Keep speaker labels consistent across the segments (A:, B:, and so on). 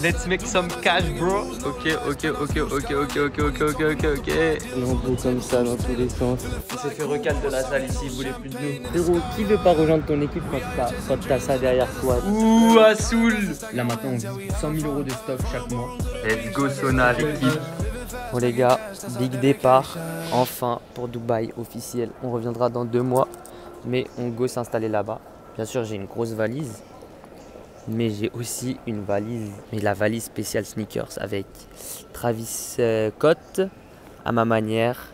A: Let's make some cash, bro. Ok. Et on roule comme ça dans tous les sens. Il s'est fait recal de la salle ici, il voulait plus de nous. Frérot, qui veut pas rejoindre ton équipe quand t'as ça derrière toi? Ouh, Assoul. Là maintenant, on vit 100 000 € de stock chaque mois. Let's go, Sona, l'équipe. Bon les gars, big départ, enfin pour Dubaï officiel. On reviendra dans 2 mois, mais on go s'installer là-bas. Bien sûr, j'ai une grosse valise, mais j'ai aussi une valise, mais la valise spéciale sneakers avec Travis Scott à ma manière,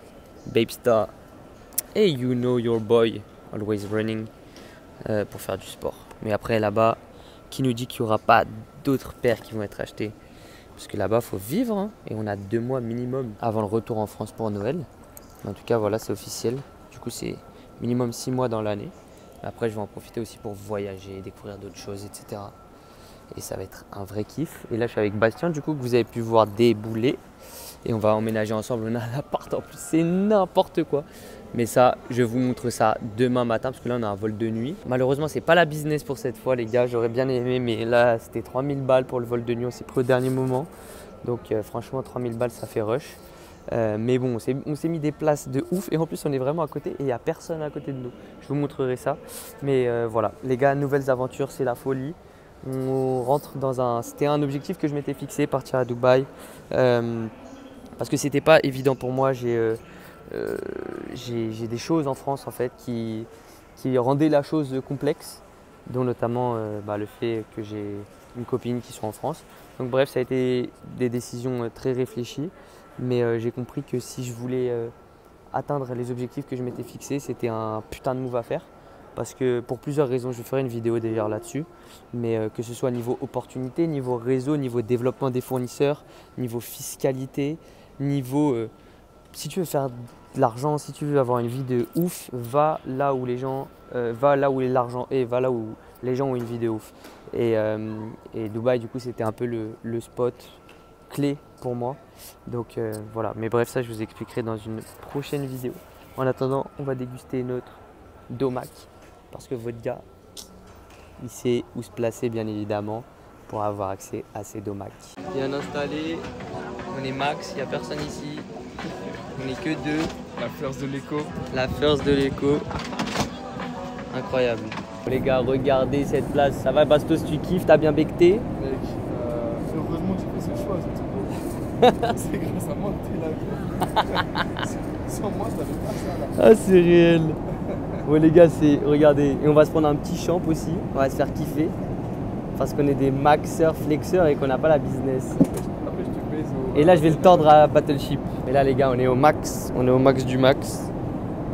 A: Babestar et you know your boy, always running pour faire du sport. Mais après là-bas, qui nous dit qu'il n'y aura pas d'autres paires qui vont être achetées? Parce que là-bas, il faut vivre hein, et on a 2 mois minimum avant le retour en France pour Noël. Mais en tout cas, voilà, c'est officiel. Du coup, c'est minimum 6 mois dans l'année. Après, je vais en profiter aussi pour voyager, découvrir d'autres choses, etc. Et ça va être un vrai kiff. Et là, je suis avec Bastien, du coup, que vous avez pu voir débouler. Et on va emménager ensemble. On a un appart en plus, c'est n'importe quoi. Mais ça, je vous montre ça demain matin parce que là, on a un vol de nuit. Malheureusement, c'est pas la business pour cette fois, les gars. J'aurais bien aimé, mais là, c'était 3000 balles pour le vol de nuit. On s'est pris au dernier moment. Donc, franchement, 3000 balles, ça fait rush. Mais bon, on s'est mis des places de ouf. Et en plus, on est vraiment à côté et il n'y a personne à côté de nous. Je vous montrerai ça. Mais voilà, les gars, nouvelles aventures, c'est la folie. On rentre dans un... C'était un objectif que je m'étais fixé, partir à Dubaï. Parce que c'était pas évident pour moi. J'ai des choses en France en fait qui rendaient la chose complexe, dont notamment le fait que j'ai une copine qui soit en France. Donc bref, ça a été des décisions très réfléchies, mais j'ai compris que si je voulais atteindre les objectifs que je m'étais fixés, c'était un putain de move à faire. Parce que pour plusieurs raisons, je ferai une vidéo d'ailleurs là-dessus, mais que ce soit niveau opportunité, niveau réseau, niveau développement des fournisseurs, niveau fiscalité, niveau... si tu veux faire de l'argent, si tu veux avoir une vie de ouf, va là où les gens, va là où l'argent est, va là où les gens ont une vie de ouf. Et Dubaï, du coup, c'était un peu le spot clé pour moi. Donc voilà, mais bref, ça je vous expliquerai dans une prochaine vidéo. En attendant, on va déguster notre Domac parce que votre gars, il sait où se placer bien évidemment pour avoir accès à ces Domac. Bien installé, on est max, il n'y a personne ici. On n'est que 2.
B: La first de l'écho.
A: La first de l'écho. Incroyable. Les gars, regardez cette place. Ça va Bastos, tu kiffes? T'as bien becté?
B: Mec, heureusement que j'ai fait ce choix. C'est grâce à moi que t'es là. Sans moi, ça n'avait pas ça là.
A: Ah, c'est réel. Bon les gars, regardez. Et on va se prendre un petit champ aussi. On va se faire kiffer. Parce qu'on est des maxeurs, flexeurs et qu'on n'a pas la business.
B: Après, je te baise au...
A: Et là, je vais le tordre à Battleship. Et là, les gars, on est au max. On est au max du max.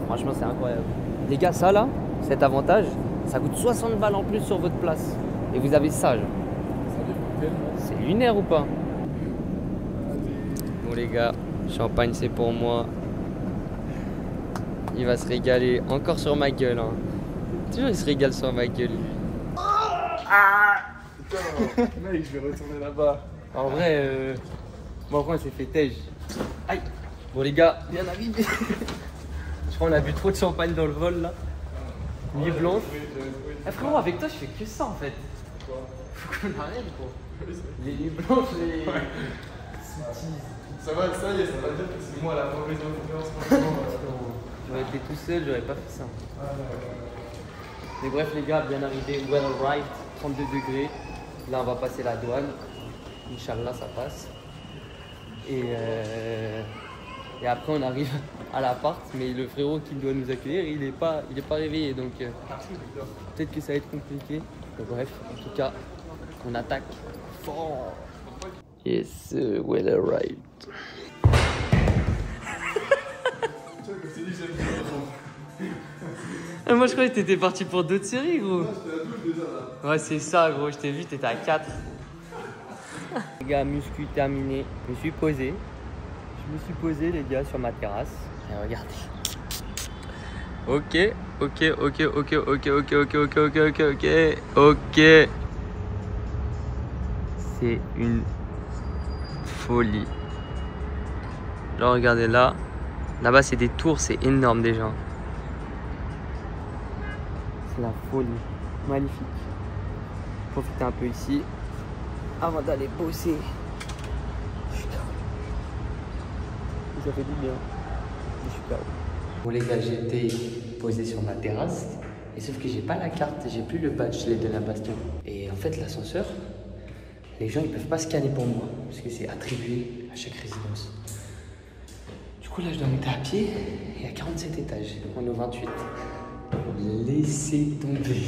A: Franchement, c'est incroyable. Les gars, ça là, cet avantage, ça coûte 60 balles en plus sur votre place. Et vous avez ça, genre. C'est lunaire ou pas? Bon, les gars, champagne, c'est pour moi. Il va se régaler encore sur ma gueule. Hein. Toujours, il se régale sur ma gueule.
B: Putain, mec, je vais retourner là-bas.
A: En vrai, bon, après, on s'est fait tège. Aïe. Bon, les gars, bien arrivé. Je crois qu'on a bu trop de champagne dans le vol là. Nuit blanche. Eh, frérot, avec toi, je fais que ça en fait. Faut qu'on arrête, gros. Les nuits blanches, les.
B: Ouais. Ça va, ça y est, ça va dire que c'est moi la mauvaise influence.
A: J'aurais été tout seul, j'aurais pas fait ça. Mais bref, les gars, bien arrivé. Well arrived, 32 degrés. Là, on va passer la douane. Inch'Allah, ça passe. Et après, on arrive à l'appart, mais le frérot qui doit nous accueillir, il est pas réveillé, donc peut-être que ça va être compliqué. Donc, bref, en tout cas, on attaque fort. Yes, well arrived. Moi, je croyais que t'étais parti pour d'autres séries, gros. Ouais, c'est ça, gros. Je t'ai vu, t'étais à 4. Les gars, muscu terminé. Je me suis posé. Les gars, sur ma terrasse. Et regardez. Ok. C'est une folie. Là, regardez là. Là-bas, c'est des tours, c'est énorme déjà. C'est la folie. Magnifique. Profitez un peu ici. avant d'aller bosser. Putain. Ça fait du bien. Je suis KO. Bon les gars, j'étais posé sur ma terrasse. Et sauf que j'ai pas la carte, j'ai plus le badge, je l'ai donné à Bastion. Et en fait, l'ascenseur, les gens ils peuvent pas scanner pour moi. Parce que c'est attribué à chaque résidence. Du coup là, je dois monter à pied. Il y a 47 étages. On est au 28. Laissez tomber.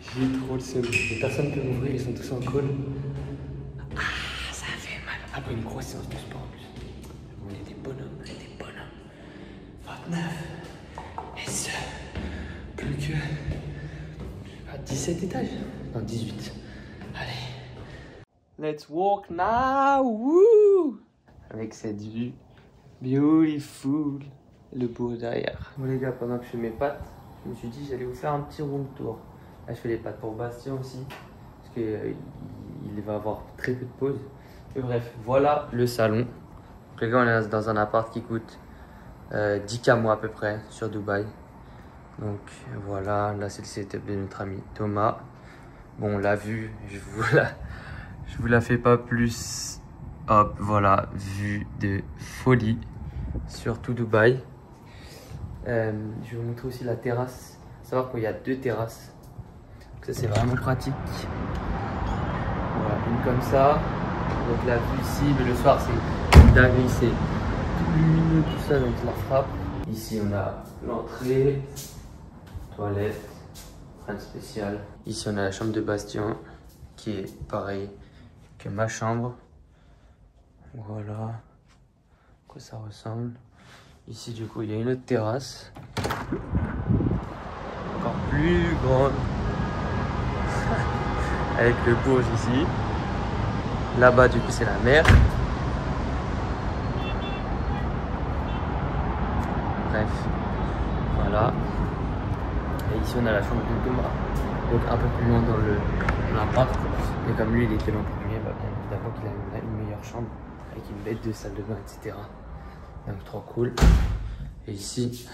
A: J'ai trop le seum. Les personnes peuvent m'ouvrir, ils sont tous en call. Ah, ça fait mal. Après une grosse séance de sport en plus. On est des bonhommes, 29. Et ce, plus que 17 étages. Non, 18. Allez. Let's walk now. Woo! Avec cette vue. Beautiful. Le beau derrière. Bon les gars, pendant que je fais mes pâtes, je me suis dit j'allais vous faire un petit room tour. Là je fais les pâtes pour Bastien aussi, parce qu'il va avoir très peu de pause. Et bref, voilà le salon. Donc les gars, on est dans un appart qui coûte 10K mois à peu près sur Dubaï. Donc voilà, là c'est le setup de notre ami Thomas. Bon, on l'a vu, je vous la fais pas plus. Hop, voilà, vue de folie sur tout Dubaï. Je vais vous montrer aussi la terrasse. Il faut savoir qu'il y a 2 terrasses. Donc ça c'est vraiment pratique. Voilà, une comme ça. Donc la vue ici, mais le soir c'est dingue, c'est tout lumineux, tout ça, donc la frappe. Ici on a l'entrée, toilette, rien de spécial. Ici on a la chambre de Bastien qui est pareil que ma chambre. Voilà à quoi ça ressemble. Ici du coup il y a une autre terrasse, encore plus grande, avec le Bourge ici. Là-bas du coup c'est la mer. Bref, voilà. Et ici on a la chambre de Thomas, donc un peu plus loin dans l'appart. Et comme lui il était l'an premier, bah, bien évidemment qu'il a une meilleure chambre avec une bête de salle de bain, etc. Donc trop cool. Et ici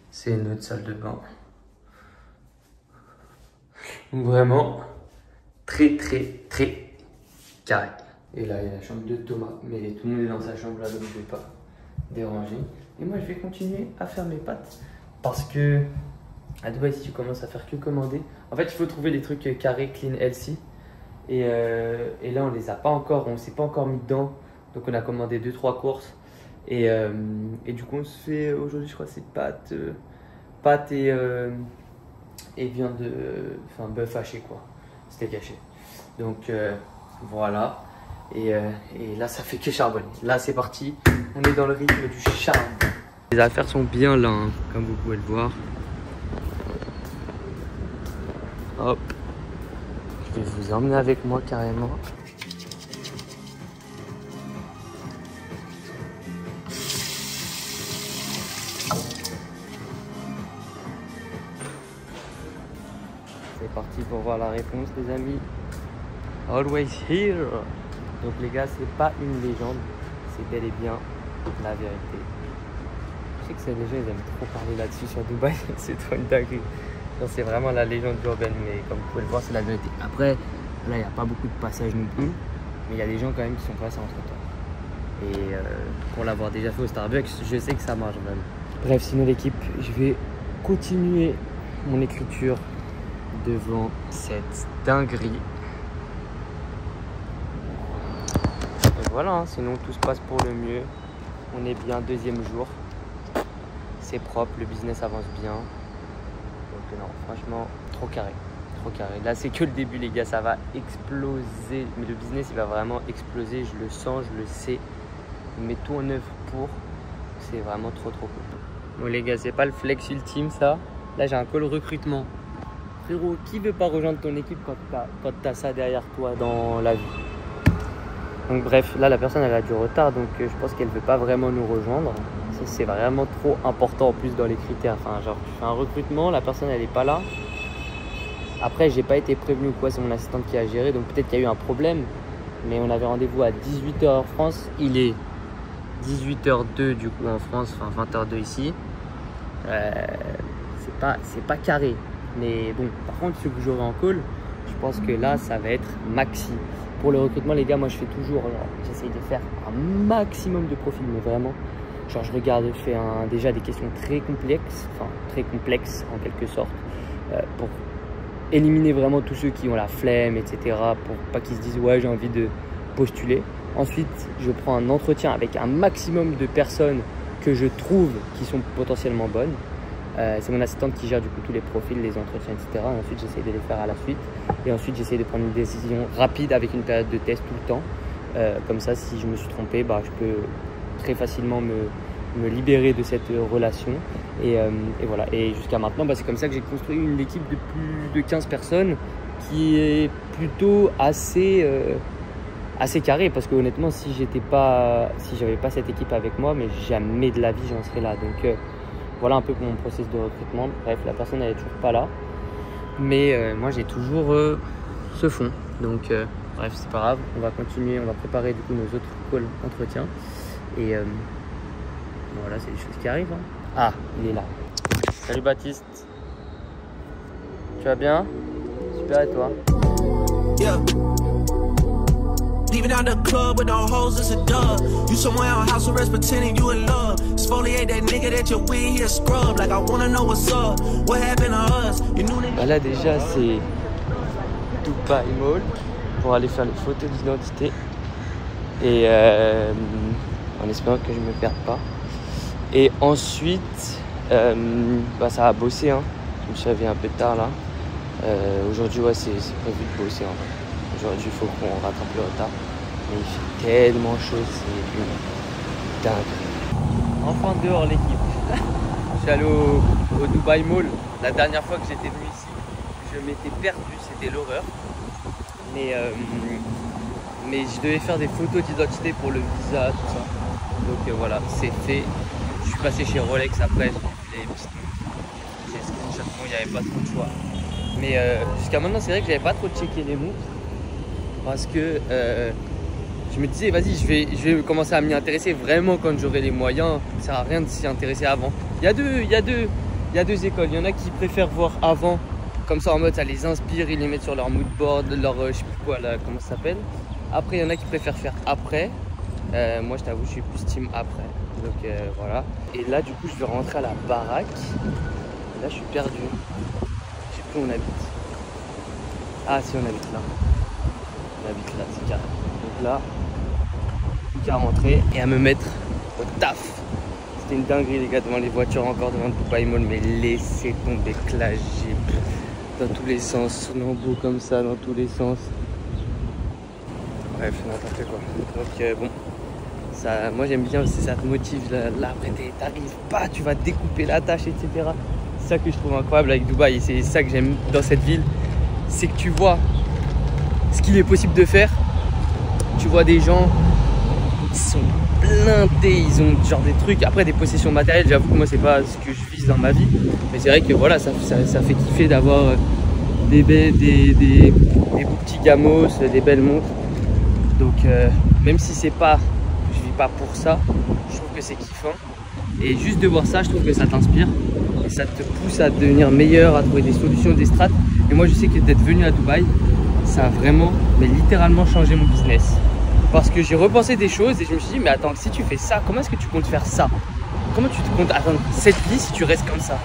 A: c'est une autre salle de bain. Donc vraiment très carré. Et là il y a la chambre de Thomas, mais tout le monde est dans sa chambre là, donc je vais pas déranger. Et moi je vais continuer à faire mes pâtes parce que à Dubaï si tu commences à faire que commander, en fait il faut trouver des trucs carrés, clean, healthy. Et là on les a pas encore, on s'est pas encore mis dedans. Donc on a commandé 2-3 courses. Et du coup on se fait aujourd'hui, je crois que c'est pâtes et viande de, enfin bœuf haché quoi, steak haché. Donc voilà. Et là ça fait que charbonner. Là c'est parti, on est dans le rythme du charbon. Les affaires sont bien là, hein, comme vous pouvez le voir. Hop, je vais vous emmener avec moi carrément. C'est parti pour voir la réponse les amis. Always here. Donc les gars, c'est pas une légende, c'est bel et bien la vérité. Je sais que ces légendes, ils aiment trop parler là-dessus sur Dubaï, c'est trop une dinguerie. C'est vraiment la légende urbaine, mais comme vous pouvez le voir, c'est la vérité. Après, là, il n'y a pas beaucoup de passages non plus, mais il y a des gens quand même qui sont passés entre temps. Et pour l'avoir déjà fait au Starbucks, je sais que ça marche vraiment. Bref, sinon l'équipe, je vais continuer mon écriture devant cette dinguerie. Et voilà, hein, sinon tout se passe pour le mieux. On est bien, 2e jour. C'est propre, le business avance bien. Donc non, franchement, trop carré. Trop carré. Là, c'est que le début, les gars, ça va exploser. Mais le business, il va vraiment exploser. Je le sens, je le sais. On met tout en œuvre pour. C'est vraiment trop cool. Bon, les gars, c'est pas le flex ultime, ça. Là, j'ai un call recrutement. Frérot, qui veut pas rejoindre ton équipe quand t'as ça derrière toi dans la vie? Donc bref, là la personne elle a du retard, donc je pense qu'elle veut pas vraiment nous rejoindre. Ça c'est vraiment trop important en plus dans les critères. Enfin genre je fais un recrutement, la personne elle est pas là. Après j'ai pas été prévenu ou quoi, c'est mon assistante qui a géré, donc peut-être qu'il y a eu un problème. Mais on avait rendez-vous à 18h en France, il est 18h02 du coup en France, enfin 20h02 ici. C'est pas carré. Mais bon, par contre, ceux que j'aurai en call, je pense que là, ça va être maxi. Pour le recrutement, les gars, moi, je fais toujours, j'essaye de faire un maximum de profils, mais vraiment, genre, je regarde, je fais déjà des questions très complexes en quelque sorte, pour éliminer vraiment tous ceux qui ont la flemme, etc., pour pas qu'ils se disent, ouais, j'ai envie de postuler. Ensuite, je prends un entretien avec un maximum de personnes que je trouve qui sont potentiellement bonnes. C'est mon assistante qui gère du coup tous les profils, les entretiens, etc. Et ensuite, j'essaie de les faire à la suite. Et ensuite, j'essaie de prendre une décision rapide avec une période de test tout le temps. Comme ça, si je me suis trompé, bah, je peux très facilement me libérer de cette relation. Et voilà. Et jusqu'à maintenant, bah, c'est comme ça que j'ai construit une équipe de plus de 15 personnes qui est plutôt assez carré, parce que honnêtement, si j'avais pas cette équipe avec moi, mais jamais de la vie j'en serais là. Donc voilà un peu pour mon processus de recrutement. Bref, la personne n'est toujours pas là, mais moi j'ai toujours ce fond. Donc bref, c'est pas grave, on va continuer, on va préparer du coup nos autres calls entretiens. Et voilà, c'est des choses qui arrivent, hein. Ah, il est là. Salut Baptiste. Tu vas bien? Super, et toi?
C: Yeah. Leaving out the club with no hoes, it's a dub. You somewhere on house arrest pretending you in love. Exfoliate that nigga that you're with, he a scrub. Like I wanna know what's up. What happened to us? You knew nigga.
A: Bah là déjà c'est Dubai Mall pour aller faire les photos d'identité. Et en espérant que je me perde pas. Et ensuite bah ça va bosser, hein. Je me suis réveillé un peu tard là. Aujourd'hui ouais c'est prévu de bosser en vrai. Aujourd'hui, il faut qu'on rattrape le retard. Mais il fait tellement chaud, c'est une dinguerie. Enfin dehors l'équipe. Je suis allé au Dubai Mall. La dernière fois que j'étais venu ici, je m'étais perdu, c'était l'horreur. Mais je devais faire des photos d'identité pour le visa, tout ça. Donc voilà, c'est fait. Je suis passé chez Rolex après, j'ai screenshot, il n'y avait pas trop de choix. Mais jusqu'à maintenant, c'est vrai que j'avais pas trop checké les montres. Parce que je me disais, vas-y, je vais commencer à m'y intéresser vraiment quand j'aurai les moyens. Ça sert à rien de s'y intéresser avant. Il y a deux écoles. Il y en a qui préfèrent voir avant, comme ça en mode ça les inspire, ils les mettent sur leur mood board, leur je sais plus quoi là, comment ça s'appelle. Après, il y en a qui préfèrent faire après. Moi, je t'avoue, je suis plus team après. Donc voilà. Et là, du coup, je vais rentrer à la baraque. Là, je suis perdu. Je sais plus où on habite. Ah, si, on habite là. On habite là, c'est carré. Donc là, plus qu'à rentrer et à me mettre au taf. C'était une dinguerie les gars, devant les voitures encore, devant le Dubai Mall, mais laissez tomber clash dans tous les sens, lambeaux comme ça, dans tous les sens. Bref, n'importe quoi. Donc bon, ça, moi j'aime bien aussi, ça te motive. Là après t'arrives pas, tu vas découper la tâche, etc. C'est ça que je trouve incroyable avec Dubaï, et c'est ça que j'aime dans cette ville, c'est que tu vois ce qu'il est possible de faire. Tu vois des gens qui sont blindés, ils ont genre des trucs, après des possessions matérielles, j'avoue que moi c'est pas ce que je vise dans ma vie, mais c'est vrai que voilà, ça fait kiffer d'avoir des beaux petits gamos, des belles montres. Donc même si je vis pas pour ça, je trouve que c'est kiffant, et juste de voir ça, je trouve que ça t'inspire et ça te pousse à devenir meilleur, à trouver des solutions, des strates. Et moi je sais que d'être venu à Dubaï, ça a vraiment, mais littéralement changé mon business. Parce que j'ai repensé des choses et je me suis dit, mais attends, si tu fais ça, comment est-ce que tu comptes faire ça? Comment tu te comptes attendre cette vie si tu restes comme ça?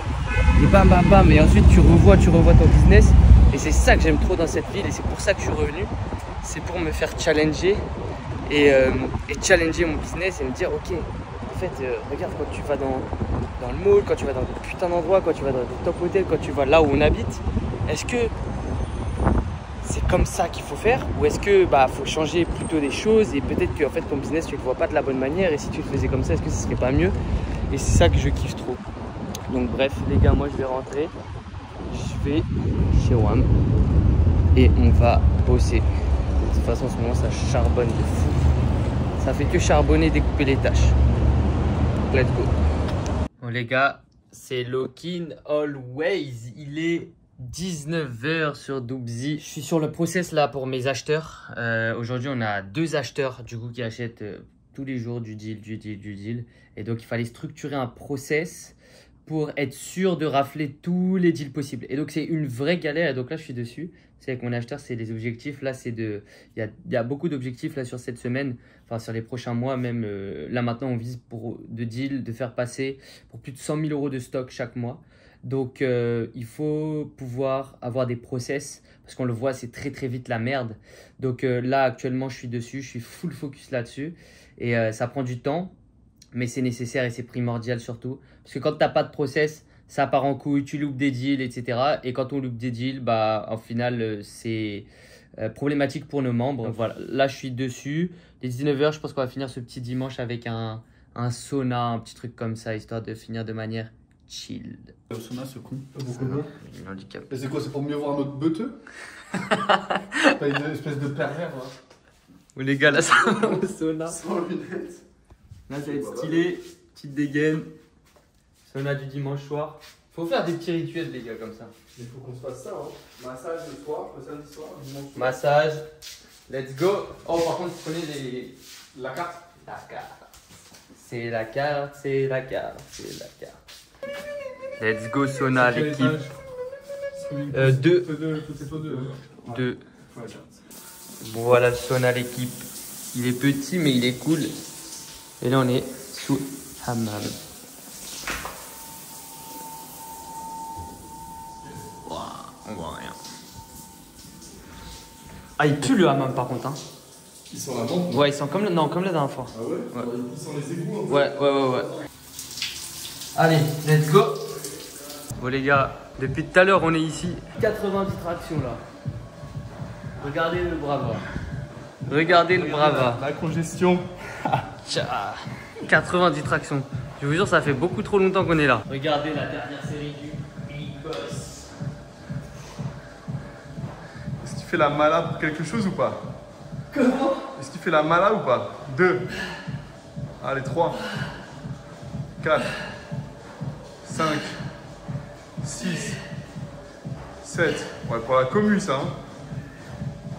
A: Et bam bam bam, et ensuite tu revois ton business. Et c'est ça que j'aime trop dans cette ville, et c'est pour ça que je suis revenu. C'est pour me faire challenger et challenger mon business et me dire, ok, en fait, regarde, quand tu vas dans le mall, quand tu vas dans des putains d'endroits, quand tu vas dans des top hôtels, quand tu vas là où on habite, est-ce que c'est comme ça qu'il faut faire, ou est-ce que faut changer plutôt des choses, et peut-être que en fait ton business tu le vois pas de la bonne manière, et si tu le faisais comme ça, est-ce que ce serait pas mieux? Et c'est ça que je kiffe trop. Donc bref les gars, moi je vais rentrer, je vais chez WAM et on va bosser. De toute façon en ce moment ça charbonne de fou, ça fait que charbonner, découper les tâches. Let's go. Bon les gars, c'est lock-in always, il est 19h sur Doobzy. Je suis sur le process là pour mes acheteurs. Aujourd'hui on a 2 acheteurs du coup qui achètent tous les jours du deal. Et donc il fallait structurer un process pour être sûr de rafler tous les deals possibles. Et donc, c'est une vraie galère. Et donc là, je suis dessus. C'est avec mon acheteur, c'est les objectifs. Là, c'est de. Il y a beaucoup d'objectifs là sur cette semaine, enfin sur les prochains mois même. Là, maintenant, on vise pour de deals, de faire passer pour plus de 100 000 euros de stock chaque mois. Donc, il faut pouvoir avoir des process parce qu'on le voit, c'est très très vite la merde. Donc là, actuellement, je suis dessus, je suis full focus là-dessus. Et ça prend du temps, mais c'est nécessaire et c'est primordial surtout. Parce que quand tu n'as pas de process, ça part en couille, tu loupes des deals, etc. Et quand on loupe des deals, bah, en final, c'est problématique pour nos membres. Voilà, là, je suis dessus. Les 19h, je pense qu'on va finir ce petit dimanche avec un sauna, un petit truc comme ça, histoire de finir de manière chill.
B: Le sauna, ce con.
A: Un handicap.
B: Mais c'est quoi? C'est pour mieux voir notre beuteux? T'as une espèce de pervers, là.
A: Oh les gars, là, ça va au sauna.
B: Sans lunettes.
A: Là, ça va être stylé. Petite dégaine. Sauna du dimanche soir. Faut faire des petits rituels, les gars, comme ça.
B: Il faut qu'on se fasse ça, hein. Massage le soir, le samedi soir, dimanche soir.
A: Massage. Let's go. Oh, par contre, vous prenez
B: la carte.
A: la carte. C'est la carte, c'est la carte, c'est la carte. Let's go, sauna, l'équipe. 2. Deux. Voilà le sauna, l'équipe. Il est petit, mais il est cool. Et là, on est sous hammam. Wow, on voit rien. Ah, il pue le hammam par contre. Hein.
B: Ils sont là, non?
A: Ouais, ils sont comme la dernière fois.
B: Ah ouais, Ils sont les égouts.
A: Ouais. Allez, let's go. Bon les gars, depuis tout à l'heure on est ici. 90 tractions là. Regardez le brava. Regardez le brava.
B: La congestion.
A: 90 tractions. Je vous jure, ça fait beaucoup trop longtemps qu'on est là. Regardez la dernière série du Big Boss.
B: Est-ce que tu fais la mala pour quelque chose ou pas?
A: Comment?
B: Est-ce que tu fais la mala ou pas? 2. Allez, 3. 4. 5. 6. 7. Ouais, pour la commu, ça. Hein.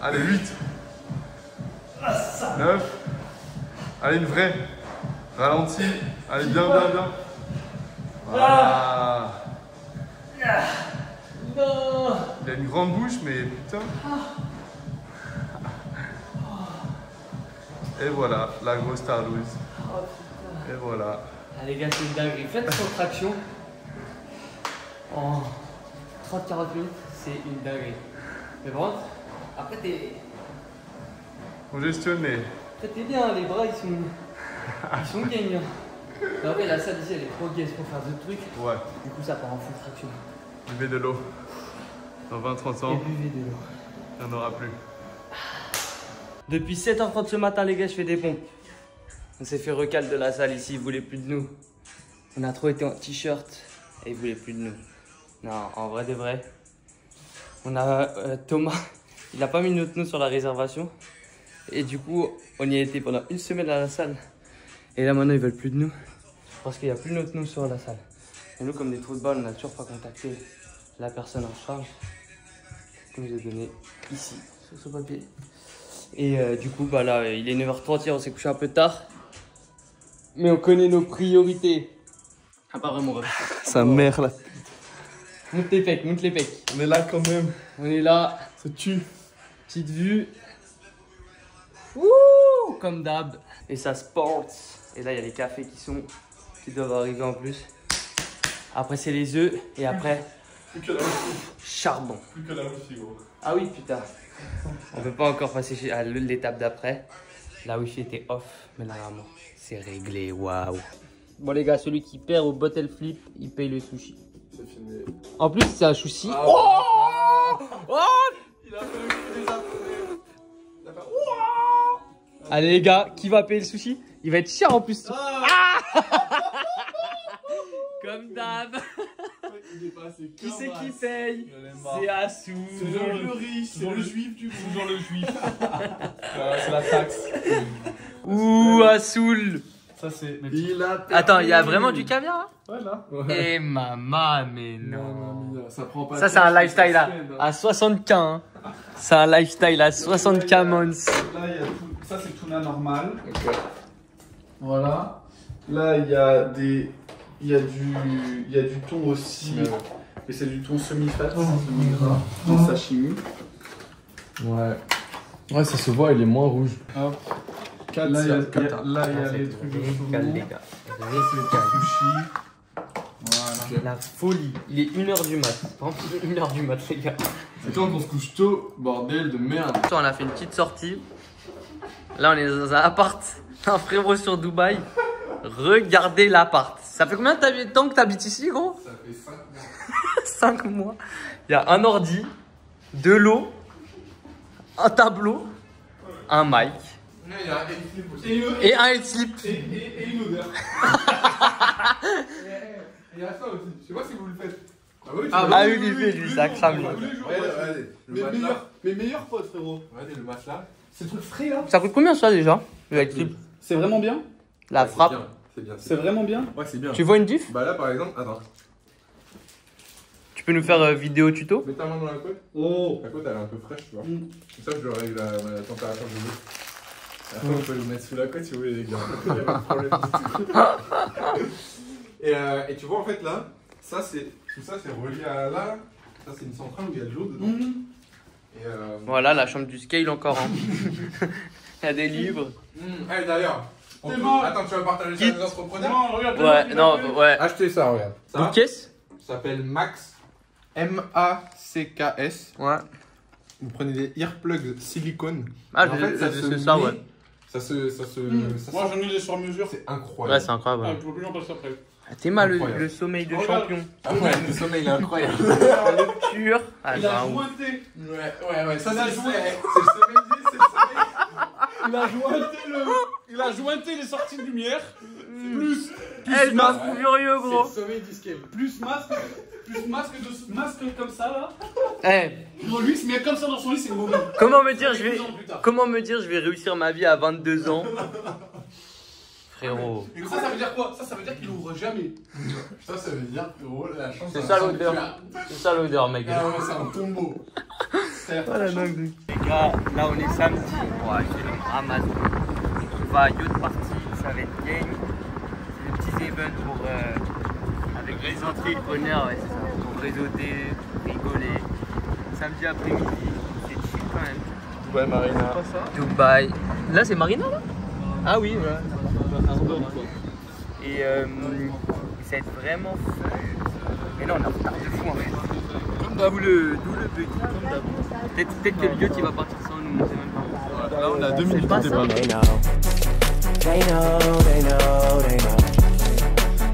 B: Allez, 8. 9. Allez, une vraie. Ralenti. Allez, bien. Voilà.
A: Non.
B: Il a une grande bouche, mais putain. Et voilà, la grosse tarlouse. Et voilà.
A: Allez les gars, c'est une dinguerie. Faites 100 tractions en 30-40 minutes, c'est une dinguerie. Mais par contre, après t'es
B: Congestionné.
A: bien, les bras ils sont gagnants. Mais après la salle ici elle est trop gaze pour faire d'autres trucs.
B: Ouais.
A: Du coup ça part en full traction.
B: Buvez de l'eau. Dans 20-30 ans,
A: Et buvez de l'eau.
B: il n'y en aura plus.
A: Depuis 7h30 ce matin les gars, je fais des pompes. On s'est fait recal de la salle ici, ils voulaient plus de nous. On a trop été en t-shirt et ils voulaient plus de nous. Non, en vrai de vrai. On a Thomas, il a pas mis notre nom sur la réservation. Et du coup, on y a été pendant une semaine à la salle. Et là maintenant, ils veulent plus de nous. Parce qu'il n'y a plus notre nom sur la salle. Et nous, comme des trous de balle, on n'a toujours pas contacté la personne en charge. Comme je l'ai donné ici, sur ce papier. Et du coup, bah là, il est 9h30, on s'est couché un peu tard. Mais on connaît nos priorités. Ah, pas vraiment,
B: Sa mère là.
A: monte les pecs.
B: On est là quand même.
A: On est là,
B: Ça tue.
A: petite vue. Ouh, comme d'hab. Et ça sports. Et là, il y a les cafés qui doivent arriver en plus. Après, c'est les œufs. Et après,
B: Plus que la wifi.
A: charbon.
B: Plus que la wifi, gros.
A: Ah oui, putain. On peut pas encore passer à l'étape d'après. La wifi était off, mais là vraiment, c'est réglé. Waouh. Bon les gars, celui qui perd au bottle flip, il paye le sushi.
B: C'est filmé.
A: En plus, c'est un sushi.
B: Ah,
A: Oh, oh.
B: Il a fait des affaires. Il a fait.
A: Allez les gars, qui va payer le sushi? Il va être cher en plus. Comme d'hab. Qui c'est qui paye? C'est Assou.
B: C'est le riche, c'est le juif du coup. Toujours le juif. C'est la taxe.
A: Ouh, Assoul.
B: Ça c'est.
A: Attends, il y a vraiment du caviar
B: Ouais, là.
A: là? Eh maman, mais non.
B: Non, ça prend pas.
A: Ça, c'est un lifestyle là. À 60K. Hein. C'est un lifestyle à 60K months.
B: Là, il y a tout. Ça, c'est tuna normal. Voilà. Là, il y a des Il y a du thon aussi, mais c'est du thon semi-fat, semi-gras, thon sashimi.
D: Ouais. Ouais, ça se voit, il est moins rouge.
B: Hop. Là, il y a les trucs de saumon.
A: Les gars.
B: C'est le sushi. Voilà.
A: La folie. Il est 1h du mat. Par exemple, il est 1h du mat, les gars.
D: C'est quand qu'on se couche tôt, bordel de merde.
A: On a fait une petite sortie. Là, on est dans un appart. Un frérot sur Dubaï. Regardez l'appart. Ça fait combien de temps que t'habites ici, gros?
D: Ça fait 5 mois.
A: 5 mois. Il y a un ordi, de l'eau, un tableau, un mic.
D: Il y a un headslip aussi.
A: Et un headslip.
B: Et une odeur.
D: Il y a ça aussi. Je sais pas si vous le faites.
A: Ah oui, il fait lui, ça crame.
B: Mes meilleurs potes, frérot.
D: Regardez le matelas.
B: C'est le truc frais là.
A: Ça coûte combien ça déjà? Le headslip.
B: C'est vraiment bien.
A: La frappe.
D: C'est bien.
B: C'est vraiment bien.
D: Ouais, c'est bien.
A: Tu vois une diff?
D: Bah là, par exemple, attends.
A: Tu peux nous faire vidéo tuto?
D: Mets ta main dans la côte.
B: Oh.
D: La côte, elle est un peu fraîche, tu vois. Comme ça, je règle la température de l'eau. Après, vous pouvez le mettre sous la côte si vous voulez, les gars. Il n'y a pas de problème du tout. Et tu vois, en fait, là, ça, tout ça, c'est relié à là. Ça, c'est une centrale où il y a de l'eau dedans. Et
A: Voilà, la chambre du scale encore. Hein. Il y a des livres.
D: Hey, d'ailleurs, attends, tu vas partager ça avec les entrepreneurs?
A: Ouais, non, ouais.
D: Achetez ça, regarde. Ça
A: Bookcase?
D: s'appelle Max. M-A-C-K-S.
A: Ouais.
D: Vous prenez des earplugs silicone.
A: Ah,
D: En fait,
A: c'est ça, ouais.
D: Ça se.
B: Moi j'en ai des sur mesure.
D: C'est incroyable.
A: Ouais, c'est incroyable.
B: Ah,
A: Ouais.
B: tu peux plus en passer après.
A: Ah, t'es mal
D: Incroyable.
A: le sommeil de
B: Regarde.
A: champion.
D: Ah ouais, le sommeil il est incroyable.
A: La lecture. Ah,
B: Il a
A: bah,
B: jointé.
D: Ouais. Ça,
B: Il a
D: c'est le
B: joué.
D: sommeil, c'est le sommeil.
B: Il a jointé les sorties de lumière. Plus
A: Elle m'a fou furieux, gros.
D: C'est le sommeil d'escape.
B: plus masque comme ça là.
A: Eh,
B: Pour lui, il se met comme ça dans son lit, c'est mauvais.
A: comment me dire je vais réussir ma vie à 22 ans? Frérot.
B: Et ça veut dire quoi? Ça veut dire qu'il ouvre jamais.
D: Ça veut dire, frérot, la chance.
A: C'est ça l'odeur. C'est ça l'odeur, mec.
D: Ah ouais, c'est un tombeau.
A: Voilà, donc. Les gars, là on est samedi. On va acheter le Amazon. On va à Yacht Party, ça va être gang. C'est le petit event pour. Avec les entrepreneurs, ouais, c'est ça. Pour réseauter, rigoler. Samedi après-midi, c'est chill quand même.
D: Ouais, Marina.
A: Dubaï. Là c'est Marina là? Ah oui, ouais. Et ça va être vraiment fou. Mais là on a un retard de fou en fait. D'où le bug. Peut-être que le yacht il va partir sans nous, on sait même pas.
D: Là, on a 2 minutes de débat.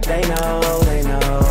C: They know.